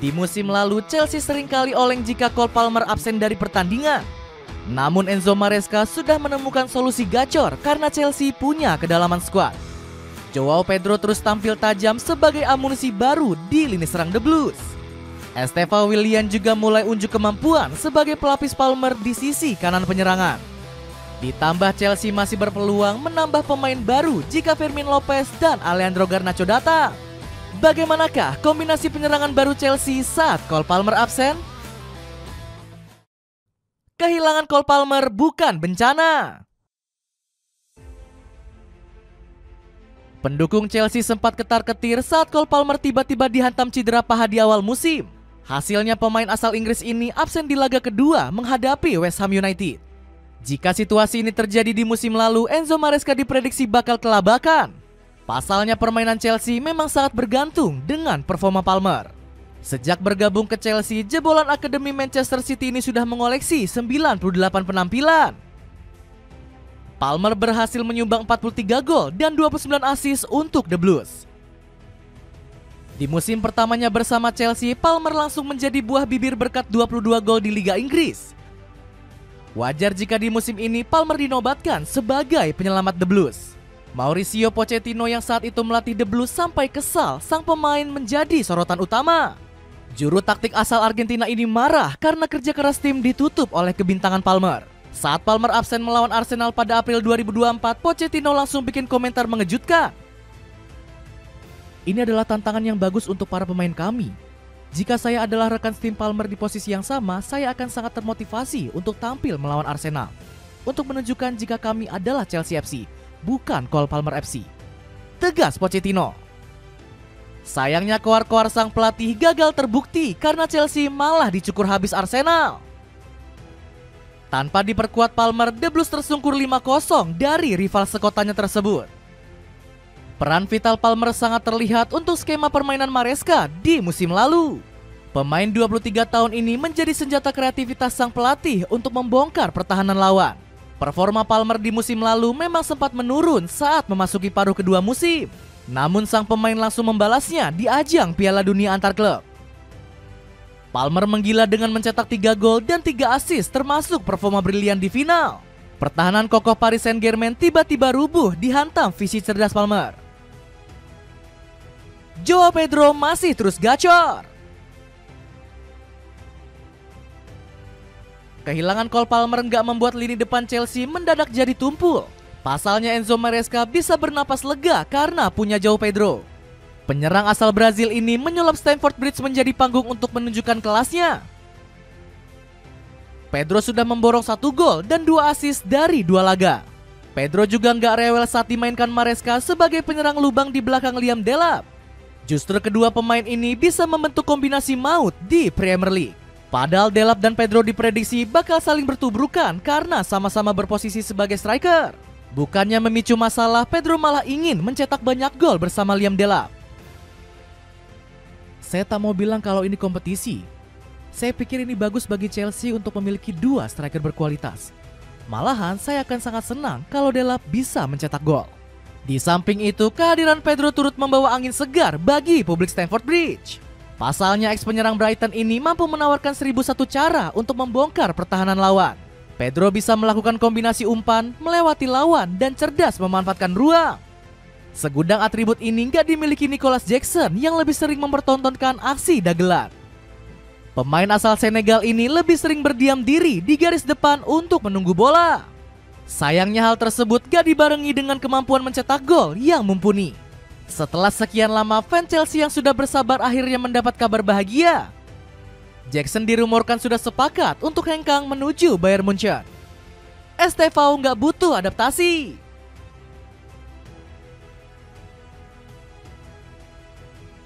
Di musim lalu, Chelsea seringkali oleng jika Cole Palmer absen dari pertandingan. Namun Enzo Maresca sudah menemukan solusi gacor karena Chelsea punya kedalaman skuad. Joao Pedro terus tampil tajam sebagai amunisi baru di lini serang The Blues. Estevao Willian juga mulai unjuk kemampuan sebagai pelapis Palmer di sisi kanan penyerangan. Ditambah Chelsea masih berpeluang menambah pemain baru jika Fermin Lopez dan Alejandro Garnacho datang. Bagaimanakah kombinasi penyerangan baru Chelsea saat Cole Palmer absen? Kehilangan Cole Palmer bukan bencana. Pendukung Chelsea sempat ketar-ketir saat Cole Palmer tiba-tiba dihantam cedera paha di awal musim. Hasilnya pemain asal Inggris ini absen di laga kedua menghadapi West Ham United. Jika situasi ini terjadi di musim lalu, Enzo Maresca diprediksi bakal kelabakan. Pasalnya permainan Chelsea memang sangat bergantung dengan performa Palmer. Sejak bergabung ke Chelsea, jebolan Akademi Manchester City ini sudah mengoleksi 98 penampilan. Palmer berhasil menyumbang 43 gol dan 29 assist untuk The Blues. Di musim pertamanya bersama Chelsea, Palmer langsung menjadi buah bibir berkat 22 gol di Liga Inggris. Wajar jika di musim ini Palmer dinobatkan sebagai penyelamat The Blues. Mauricio Pochettino yang saat itu melatih The Blues sampai kesal sang pemain menjadi sorotan utama. Juru taktik asal Argentina ini marah karena kerja keras tim ditutup oleh kebintangan Palmer. Saat Palmer absen melawan Arsenal pada April 2024, Pochettino langsung bikin komentar mengejutkan. Ini adalah tantangan yang bagus untuk para pemain kami. Jika saya adalah rekan tim Palmer di posisi yang sama, saya akan sangat termotivasi untuk tampil melawan Arsenal. Untuk menunjukkan jika kami adalah Chelsea FC, bukan Cole Palmer FC. Tegas Pochettino. Sayangnya koar-koar sang pelatih gagal terbukti karena Chelsea malah dicukur habis Arsenal. Tanpa diperkuat Palmer, The Blues tersungkur 5-0 dari rival sekotanya tersebut. Peran vital Palmer sangat terlihat untuk skema permainan Maresca di musim lalu. Pemain 23 tahun ini menjadi senjata kreativitas sang pelatih untuk membongkar pertahanan lawan. Performa Palmer di musim lalu memang sempat menurun saat memasuki paruh kedua musim. Namun sang pemain langsung membalasnya di ajang Piala Dunia antar klub. Palmer menggila dengan mencetak 3 gol dan 3 assist termasuk performa brilian di final. Pertahanan kokoh Paris Saint-Germain tiba-tiba rubuh dihantam visi cerdas Palmer. Joao Pedro masih terus gacor. Kehilangan Cole Palmer nggak membuat lini depan Chelsea mendadak jadi tumpul. Pasalnya Enzo Maresca bisa bernapas lega karena punya Joao Pedro. Penyerang asal Brazil ini menyulap Stamford Bridge menjadi panggung untuk menunjukkan kelasnya. Pedro sudah memborong 1 gol dan 2 assist dari 2 laga. Pedro juga nggak rewel saat dimainkan Maresca sebagai penyerang lubang di belakang Liam Delap. Justru kedua pemain ini bisa membentuk kombinasi maut di Premier League. Padahal Delap dan Pedro diprediksi bakal saling bertubrukan karena sama-sama berposisi sebagai striker. Bukannya memicu masalah, Pedro malah ingin mencetak banyak gol bersama Liam Delap. Saya tak mau bilang kalau ini kompetisi. Saya pikir ini bagus bagi Chelsea untuk memiliki 2 striker berkualitas. Malahan saya akan sangat senang kalau Delap bisa mencetak gol. Di samping itu, kehadiran Pedro turut membawa angin segar bagi publik Stamford Bridge. Pasalnya ex penyerang Brighton ini mampu menawarkan 1001 cara untuk membongkar pertahanan lawan. Pedro bisa melakukan kombinasi umpan, melewati lawan, dan cerdas memanfaatkan ruang. Segudang atribut ini nggak dimiliki Nicholas Jackson yang lebih sering mempertontonkan aksi dagelan. Pemain asal Senegal ini lebih sering berdiam diri di garis depan untuk menunggu bola. Sayangnya hal tersebut gak dibarengi dengan kemampuan mencetak gol yang mumpuni. Setelah sekian lama, fans Chelsea yang sudah bersabar akhirnya mendapat kabar bahagia. Jackson dirumorkan sudah sepakat untuk hengkang menuju Bayern Munchen. Estevao gak butuh adaptasi.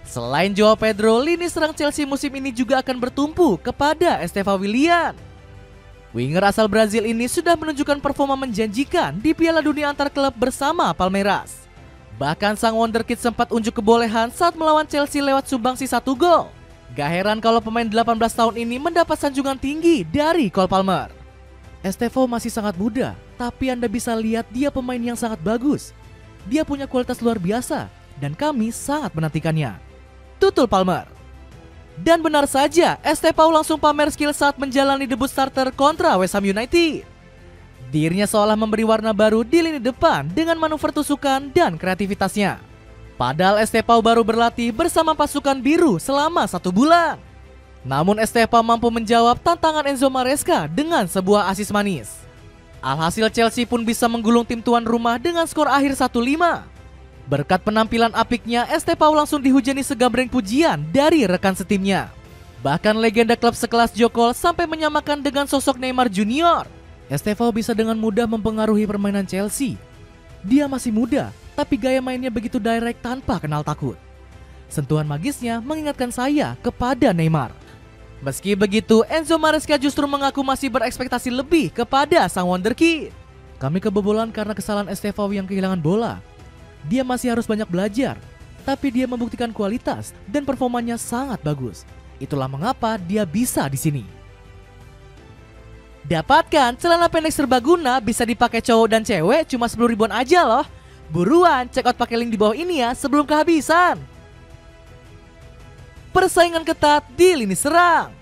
Selain Joao Pedro, lini serang Chelsea musim ini juga akan bertumpu kepada Estevao Willian. Winger asal Brazil ini sudah menunjukkan performa menjanjikan di Piala Dunia antar klub bersama Palmeiras. Bahkan sang wonderkid sempat unjuk kebolehan saat melawan Chelsea lewat sumbangsi 1 gol. Gak heran kalau pemain 18 tahun ini mendapat sanjungan tinggi dari Cole Palmer. Estevao masih sangat muda, tapi Anda bisa lihat dia pemain yang sangat bagus. Dia punya kualitas luar biasa dan kami sangat menantikannya. Tutul Palmer. Dan benar saja, Estevao langsung pamer skill saat menjalani debut starter kontra West Ham United. Dirinya seolah memberi warna baru di lini depan dengan manuver tusukan dan kreativitasnya. Padahal Estevao baru berlatih bersama pasukan biru selama 1 bulan. Namun Estevao mampu menjawab tantangan Enzo Maresca dengan sebuah asis manis. Alhasil Chelsea pun bisa menggulung tim tuan rumah dengan skor akhir 1-5. Berkat penampilan apiknya, Estevao langsung dihujani segambreng pujian dari rekan setimnya. Bahkan legenda klub sekelas Jokol sampai menyamakan dengan sosok Neymar Junior. Estevao bisa dengan mudah mempengaruhi permainan Chelsea. Dia masih muda, tapi gaya mainnya begitu direct tanpa kenal takut. Sentuhan magisnya mengingatkan saya kepada Neymar. Meski begitu, Enzo Maresca justru mengaku masih berekspektasi lebih kepada sang wonderkid. Kami kebobolan karena kesalahan Estevao yang kehilangan bola. Dia masih harus banyak belajar, tapi dia membuktikan kualitas dan performanya sangat bagus. Itulah mengapa dia bisa di sini. Dapatkan celana pendek serbaguna bisa dipakai cowok dan cewek cuma 10 ribuan aja loh. Buruan check out pakai link di bawah ini ya sebelum kehabisan. Persaingan ketat di lini serang.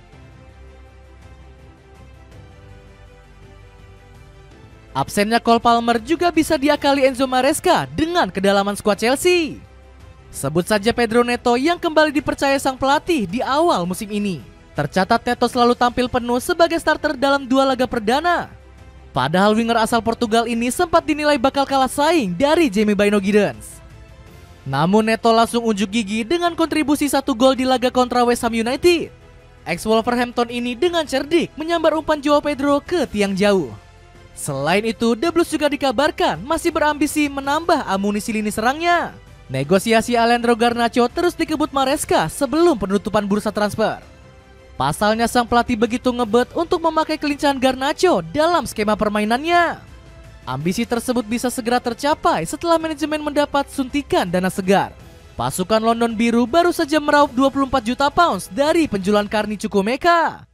Absennya Cole Palmer juga bisa diakali Enzo Maresca dengan kedalaman skuad Chelsea. Sebut saja Pedro Neto yang kembali dipercaya sang pelatih di awal musim ini. Tercatat Neto selalu tampil penuh sebagai starter dalam 2 laga perdana. Padahal winger asal Portugal ini sempat dinilai bakal kalah saing dari Jamie Bynoe Giddens. Namun Neto langsung unjuk gigi dengan kontribusi 1 gol di laga kontra West Ham United. Ex-Wolverhampton ini dengan cerdik menyambar umpan Joao Pedro ke tiang jauh. Selain itu, The Blues juga dikabarkan masih berambisi menambah amunisi lini serangnya. Negosiasi Alejandro Garnacho terus dikebut Maresca sebelum penutupan bursa transfer. Pasalnya sang pelatih begitu ngebet untuk memakai kelincahan Garnacho dalam skema permainannya. Ambisi tersebut bisa segera tercapai setelah manajemen mendapat suntikan dana segar. Pasukan London Biru baru saja meraup 24 juta pounds dari penjualan Carney Chukwuemeka.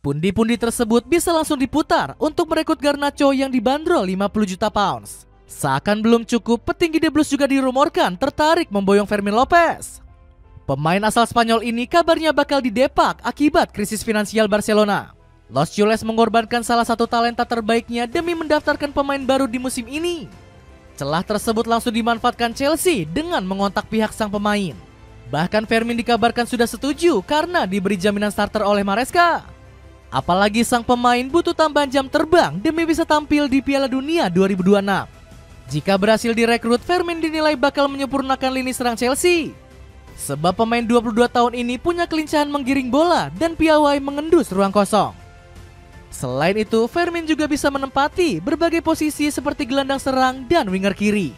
Pundi-pundi tersebut bisa langsung diputar untuk merekrut Garnacho yang dibanderol 50 juta pounds. Seakan belum cukup, petinggi The Blues juga dirumorkan tertarik memboyong Fermin Lopez. Pemain asal Spanyol ini kabarnya bakal didepak akibat krisis finansial Barcelona. Los Chules mengorbankan salah satu talenta terbaiknya demi mendaftarkan pemain baru di musim ini. Celah tersebut langsung dimanfaatkan Chelsea dengan mengontak pihak sang pemain. Bahkan Fermin dikabarkan sudah setuju karena diberi jaminan starter oleh Maresca. Apalagi sang pemain butuh tambahan jam terbang demi bisa tampil di Piala Dunia 2026. Jika berhasil direkrut, Fermin dinilai bakal menyempurnakan lini serang Chelsea. Sebab pemain 22 tahun ini punya kelincahan menggiring bola dan piawai mengendus ruang kosong. Selain itu, Fermin juga bisa menempati berbagai posisi seperti gelandang serang dan winger kiri.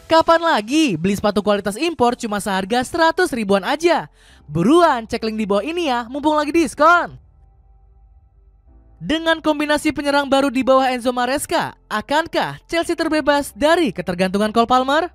Kapan lagi beli sepatu kualitas impor cuma seharga 100 ribuan aja? Buruan cek link di bawah ini ya, mumpung lagi diskon. Dengan kombinasi penyerang baru di bawah Enzo Maresca, akankah Chelsea terbebas dari ketergantungan Cole Palmer?